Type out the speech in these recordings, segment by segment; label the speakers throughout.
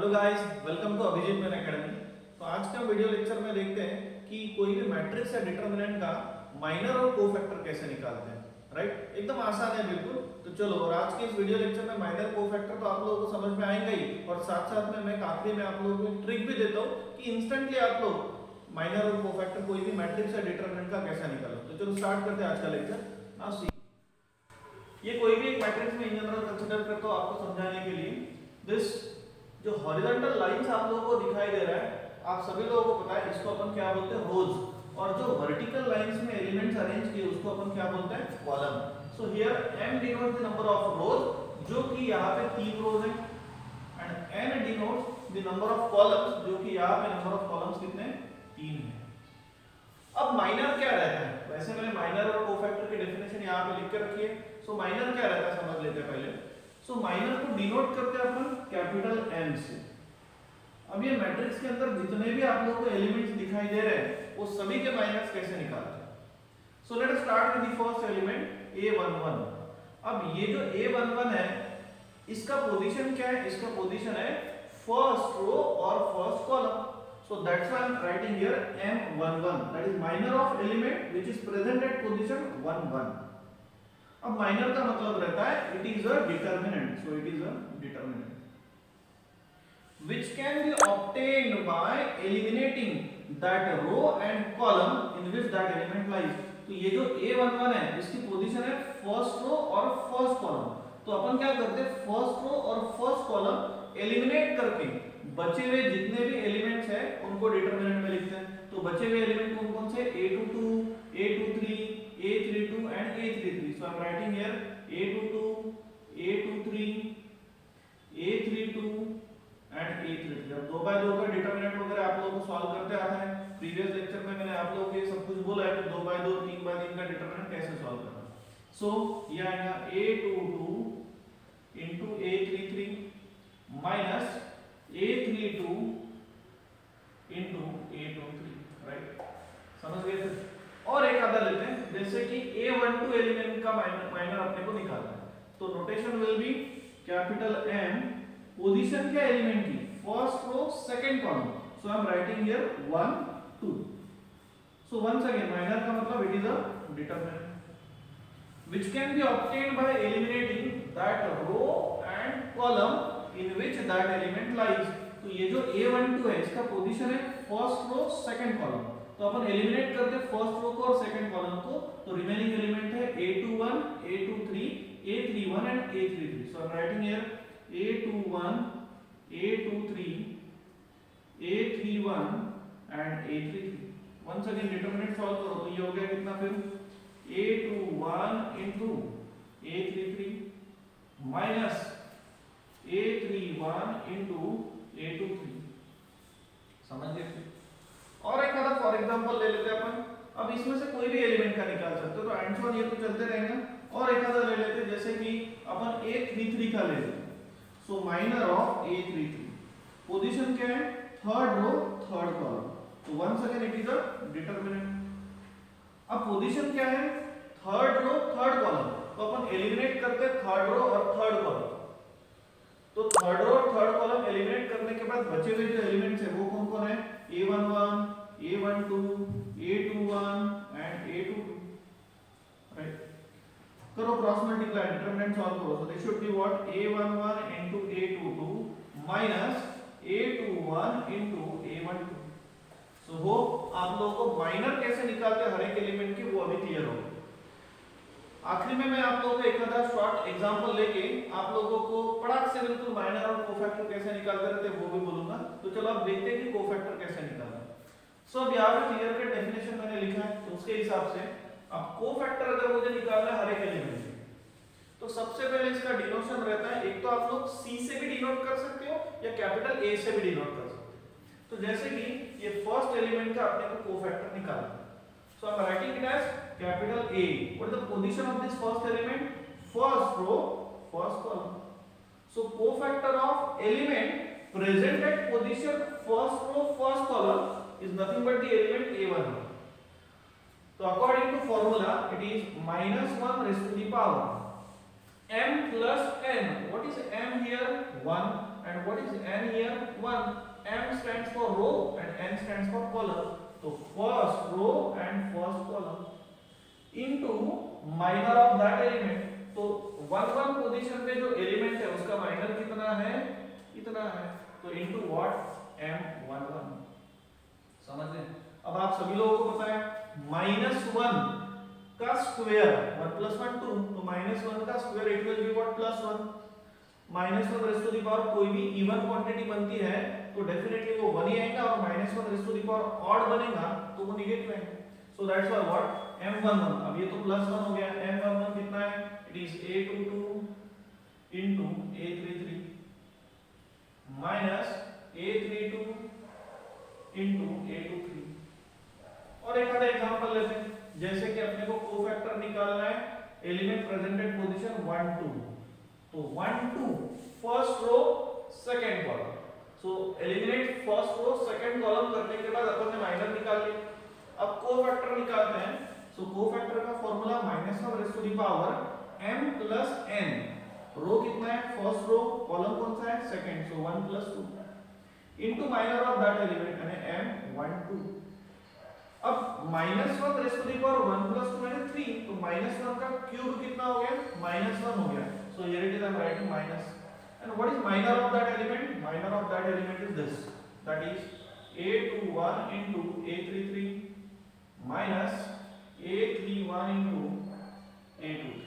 Speaker 1: Hello guys, welcome to Abhijeet Mann academy. तो आज का वीडियो लेक्चर में देखते हैं कि कोई भी मैट्रिक्स या डिटरमिनेंट का माइनर और कोफैक्टर कैसे निकालते हैं। राइट, एकदम आसान है बिल्कुल। तो चलो, और आज के इस वीडियो लेक्चर में माइनर कोफैक्टर तो आप लोगों को समझ में आएगा ही, और साथ साथ में मैं आखिरी में आप लोगों को ट्रिक भी देता हूँ कि इंस्टेंटली आप लोग माइनर और कोफैक्टर कोई भी मैट्रिक्स या डिटरमिनेंट का कैसा निकालो। तो चलो स्टार्ट करते हैं आज का लेक्चर। नाउ सी, ये कोई भी एक मैट्रिक्स में इन जनरल कंसीडर करता हूं आपको समझाने के लिए। दिस जो हॉरिजॉन्टल लाइंस आप लोगों को दिखाई दे रहा है, आप सभी लोगों को पता है इसको अपन क्या बोलते हैं, रोज। और जो वर्टिकल लाइंस में एलिमेंट्स अरेंज किए उसको अपन क्या बोलते हैं, column. So here m denotes the number of रोज, जो कि यहाँ पे 3 रोज है, and n denotes the number of columns, जो कि यहाँ पे नंबर ऑफ कॉलम्स कितने, 3 है। अब माइनर क्या रहता है? वैसे मैंने माइनर और कोफैक्टर की डेफिनेशन यहाँ पे लिख के रखी है। सो माइनर क्या रहता है समझ लेते हैं पहले। सो माइनर को डिनोट करते हैं अपन कैपिटल M से। अब ये मैट्रिक्स के अंदर जितने भी आप लोगों को एलिमेंट्स दिखाई दे रहे हैं वो सभी के माइनर्स कैसे निकालते हैं। So let us start with the first element A11। अब ये जो A11 है, इसका पोजीशन क्या है? इसका पोजीशन है फर्स्ट रो और first column. So that's why I'm writing here M11, that is minor of element which is present at position 1 1। अब माइनर का मतलब रहता है it is a determinant. So it is a determinant which can be obtained by eliminating that row and column in which that element lies। तो ये जो A11 है, इसकी पोजीशन है फर्स्ट रो और फर्स्ट कॉलम। तो अपन क्या करते हैं, फर्स्ट रो और फर्स्ट कॉलम एलिमिनेट करके बचे हुए जितने भी एलिमेंट्स हैं उनको डिटरमिनेंट में लिखते हैं। तो बचे हुए एलिमेंट कौन कौन से, A22, A23, A32 and A33। So I'm writing here A22, A23, A32 and A33। अब 2 बाय 2 का डिटरमिनेंट वगैरह आप लोगों को सॉल्व करते आता है। प्रीवियस लेक्चर में मैंने आप लोगों को ये सब कुछ बोला है कि 2 बाय 2, 3 बाय 3 का डिटरमिनेंट कैसे सॉल्व करना। सो ये आएगा A22 into A33 minus A32 into A23। Right, समझ गए थे? और एक आधा लेते हैं, जैसे कि A12 एलिमेंट का माइनर अपने को निकालना है। तो notation will be capital M, position क्या एलिमेंट की, first row second column. So I am writing here 1 2। So once again minor का मतलब it is a determinant which can be obtained by eliminating that row and column in which that element lies। तो ये जो A12 है, इसका position है first row second column. तो अपन eliminate करते हैं फर्स्ट रो को और सेकंड कॉलम को। तो रिमेनिंग एलिमेंट है A21, A23, A31 and A33। So I am writing here A21, A23, A31 and A33। Once again determinant solve करो तो ये हो गया कितना, फिर A21 into A33 minus A31 into A23। समझ गए? और एक आधा फॉर एग्जांपल ले लेते हैं अपन। अब इसमें से कोई भी एलिमेंट का निकाल सकते हो, तो एंड सो ऑन ये तो चलते रहेंगे। और एक आधा ले लेते हैं, जैसे कि अपन A33 का ले लेते हैं। सो माइनर ऑफ A33, पोजीशन क्या है, थर्ड रो थर्ड कॉलम। तो once again it is a determinant. अब पोजीशन क्या है, थर्ड रो थर्ड कॉलम। तो अपन एलिमिनेट करते हैं थर्ड रो और थर्ड कॉलम। तो थर्ड रो और थर्ड कॉलम एलिमिनेट करने के बाद बचे हुए जो एलिमेंट्स है वो कौन कौन है, A11, A12, A21 and A22। Right, करो क्रॉस मल्टीप्लाई, डिटरमिनेंट सॉल्व करो। सो this should be what, A11 into A22 minus A21 into A12। So hope आप लोगों को माइनर कैसे निकालते हैं हर एक एलिमेंट की वो अभी क्लियर हो। आखिरी में मैं आप लोगों को एक आधा शॉर्ट एग्जांपल लेके आप लोगों को पड़ाक से बिल्कुल माइनर और कोफैक्टर कैसे निकालते रहते हैं वो भी बोलूंगा। तो चलो अब देखते हैं कि कोफैक्टर कैसे निकालना है। सो अब यहाँ पे क्लियर कट डेफिनेशन मैंने लिखा है, तो उसके हिसाब से अब कोफैक्टर अगर मुझे निकालना है हर एक एलिमेंट से, तो सबसे पहले इसका डिनोशन रहता है, एक तो आप लोग C से भी डिनोट कर सकते हो या कैपिटल A से भी डिनोट कर सकते हो। तो जैसे कि ये फर्स्ट एलिमेंट का अपने को कोफैक्टर निकालना है। So I am writing it as capital A। What is the position of this first element, first row first column. So cofactor of element present at position first row first column is nothing but the element A1। तो according to formula it is -1 raised to the power m plus n। what is m here, 1। and what is n here? 1. M stands for row and n stands for column. तो first row and first column into minor of that element. तो 1 1 position पे जो element है उसका minor कितना है? इतना है. तो into what? M11. समझ गए? अब आप सभी लोगों को पता है -1 का स्क्वायर 1 + 1 2, तो -1 का square it will be what? +1. -1 raise to the power कोई भी इवन क्वांटिटी बनती है तो डेफिनेटली वो 1 ही आएगा, और -1 raise to the power odd बनेगा तो वो नेगेटिव आएगा. So that's why what? M11. अब ये तो +1 हो गया. M11 कितना है? It is A22 into A33 minus A32 into A23. और एक आधा एग्जांपल लेते हैं. जैसे कि अपने को कोफैक्टर निकालना है एलिमेंट प्रेजेंटेड पोजीशन 1 2. तो 1 2 first row second column. So eliminate first row second column करने के बाद अपन ने माइनर निकाल लिया. अब कोफैक्टर निकालते हैं. सो कोफैक्टर का formula -1 raise to the power m plus n. Row कितना है? First row. कॉलम कौन सा है? Second. So 1 + 2 into minor of that element यानी m12. अब -1 रेज़ टू द पावर 1 + 2 यानी 3. तो -1 का क्यूब कितना हो गया? -1 हो गया. So here it is I am writing minus. And what is minor of that element? Minor of that element is this, that is A21 into A33 minus A31 into A23.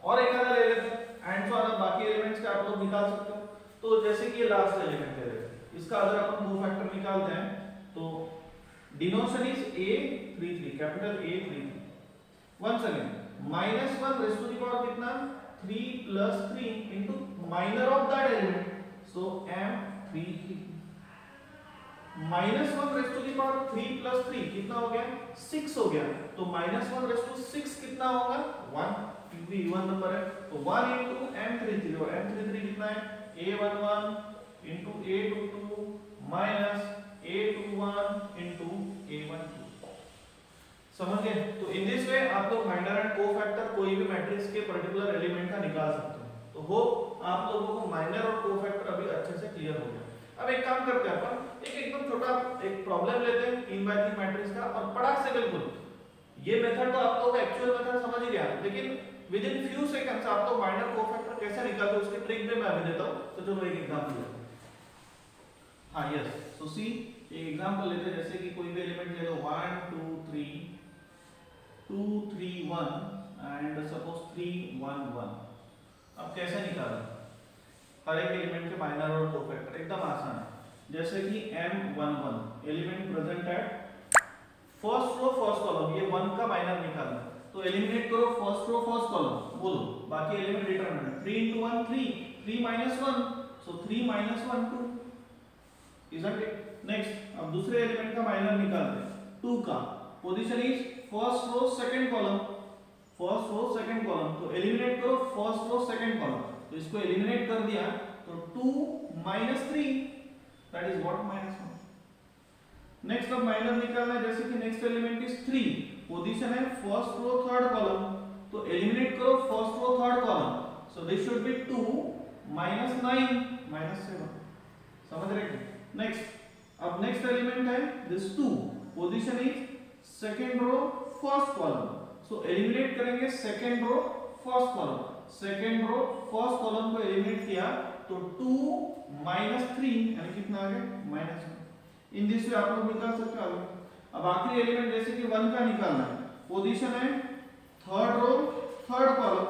Speaker 1: और एक आधा ले लेते हैं एंड सो अगर बाकी elements का आप लोग निकाल सकते हो. तो जैसे कि ये लास्ट एलिमेंट है, इसका अगर अपन कोफैक्टर निकालते हैं तो denotation is A33, capital A33. Once again -1 raise to the power कितना? 3 + 3 into minor of that element. So M33 -1 raise to the power 3 + 3 कितना हो गया? 6 हो गया. तो -1 रेज़ टू 6 कितना होगा? 1, क्योंकि इवन नंबर है. तो 1 into M33. और M33 कितना है? A11 into A22 minus A21 into A12. समझ गए? तो इन दिस वे आप लोग माइनर एंड कोफैक्टर कोई भी मैट्रिक्स के पर्टिकुलर एलिमेंट का निकाल सकते हैं. तो होप आप लोगों को माइनर और कोफैक्टर अभी अच्छे से क्लियर हो गया. अब एक काम करते हैं अपन, एकदम छोटा एक प्रॉब्लम लेते हैं 3x3 मैट्रिक्स का, और पटाख से बिल्कुल ये मेथड तो आप लोग एक्चुअल मेथड समझ ही गया, लेकिन विद इन फ्यू सेकंड्स आप लोग माइनर कोफैक्टर कैसे निकालते हो उसकी ट्रिक भी मैं अभी देता हूं. तो चलो एक एग्जांपल लेते हैं. हां यस. सो सी एक एग्जांपल लेते हैं. जैसे कि कोई भी एलिमेंट ले लो 1 2 3 2 3 1 एंड सपोज 3 1 1. अब कैसे निकालें हर एक एलिमेंट के माइनर और कोफैक्टर? एकदम आसान है. जैसे कि M11 element present at first row first column. ये 1 का माइनर निकालना. तो एलिमिनेट करो फर्स्ट रो फर्स्ट कॉलम. बोलो बाकी element determinant. 3 into 1 3, 3 minus 1, so 3 minus 1 2, isn't it? Next अब दूसरे एलिमेंट का माइनर निकालते हैं. 2 का position is first row second column. First row second column. तो एलिमिनेट करो फर्स्ट रो सेकंड कॉलम. तो इसको एलिमिनेट कर दिया तो 2 minus 3, that is what? -1. Next अब माइनर निकालना है. जैसे कि नेक्स्ट एलिमेंट इज 3, पोजीशन है फर्स्ट रो थर्ड कॉलम. तो एलिमिनेट करो first row third column. So this should be 2 minus 9 minus 7. समझ रहे हैं? नेक्स्ट अब नेक्स्ट एलिमेंट है this 2, position is second row first column. So eliminate करेंगे second row first column. Second row first column को eliminate किया तो 2 minus 3 यानी कितना आ गया? -1. इन दिस वे आप लोग निकाल सकते हो. अब आखिरी एलिमेंट जैसे कि 1 का निकालना है. पोजीशन है थर्ड रो थर्ड कॉलम.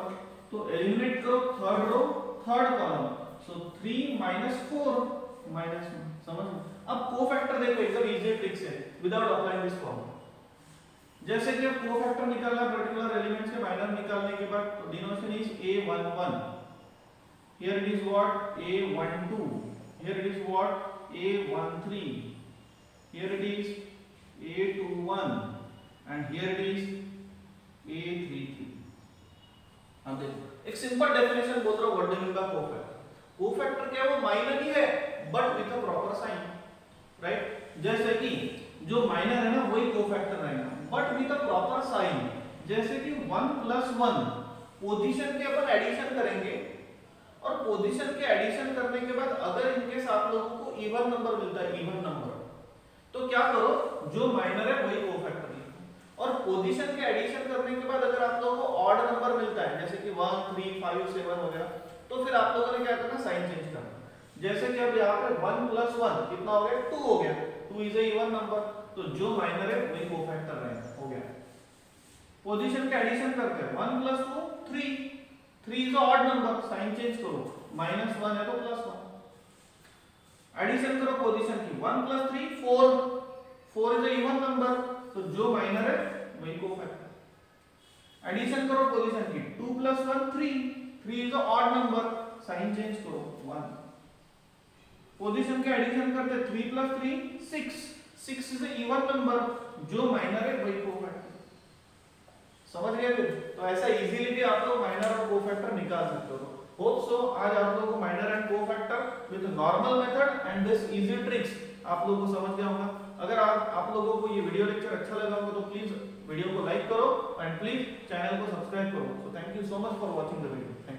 Speaker 1: तो एलिमिनेट करो थर्ड रो थर्ड कॉलम. सो 3 minus 4 -1. समझ लो. अब कोफैक्टर देखो एकदम इजी ट्रिक से विदाउट अप्लाइंग दिस फॉर्मूला. जैसे कि अब कोफैक्टर निकालना पर्टिकुलर एलिमेंट्स के माइनर निकालने के बाद डिनोशन is A11. here it is what? A12. here it is what? A13. here it is A21 and here it is A33. अब देखो एक सिंपल डेफिनेशन बोल रहा हूं what do you mean by cofactor. Cofactor क्या है? वो माइनर ही है but with a proper sign, right? जैसे कि जो माइनर है ना वही कोफैक्टर रहेगा but with a proper sign. जैसे कि 1 + 1 पोजीशन के अपन एडिशन करेंगे और पोजीशन के एडिशन करने के बाद अगर इनकेस आप लोगों को इवन नंबर मिलता है, इवन नंबर, तो क्या करो, जो माइनर है वही कोफैक्टर लिखो। और पोजीशन के एडिशन करने के बाद अगर आप लोगों को ऑड नंबर मिलता है, जैसे कि 1 3 5 7 वगैरह, तो फिर आप लोगों ने क्या करना, साइन चेंज करना। जैसे कि अब यहाँ पे 1 + 1 कितना हो गया, 2 हो गया, 2 इज ए इवन नंबर, तो जो माइनर है वही कोफैक्टर रहेगा, हो गया। पोजीशन के एडिशन करते हैं, 1 + 2 3, 3 is odd number, sign change करो, -1 है तो +1। एडिशन करो पोजीशन की, 1 + 3 4, 4 इज ए इवन नंबर, तो जो माइनर है वही कोफैक्टर। एडिशन करो पोजीशन की, 2 + 1 3, 3 is a odd number, sign change करो 1। पोजीशन के एडिशन करते, 3 + 3 6, 6 इज ए इवन नंबर, जो माइनर है वही कोफैक्टर। समझ गए फिर? तो ऐसा इजीली भी आप लोग माइनर और कोफैक्टर निकाल सकते हो। होप सो आज आप लोगों को minor and cofactor with normal method and this easy tricks आप लोगों को समझ गया होगा। अगर आप लोगों को ये वीडियो लेक्चर अच्छा लगा होगा तो प्लीज वीडियो को लाइक करो एंड प्लीज चैनल को सब्सक्राइब करो। So thank you so much for watching the video. Thank you.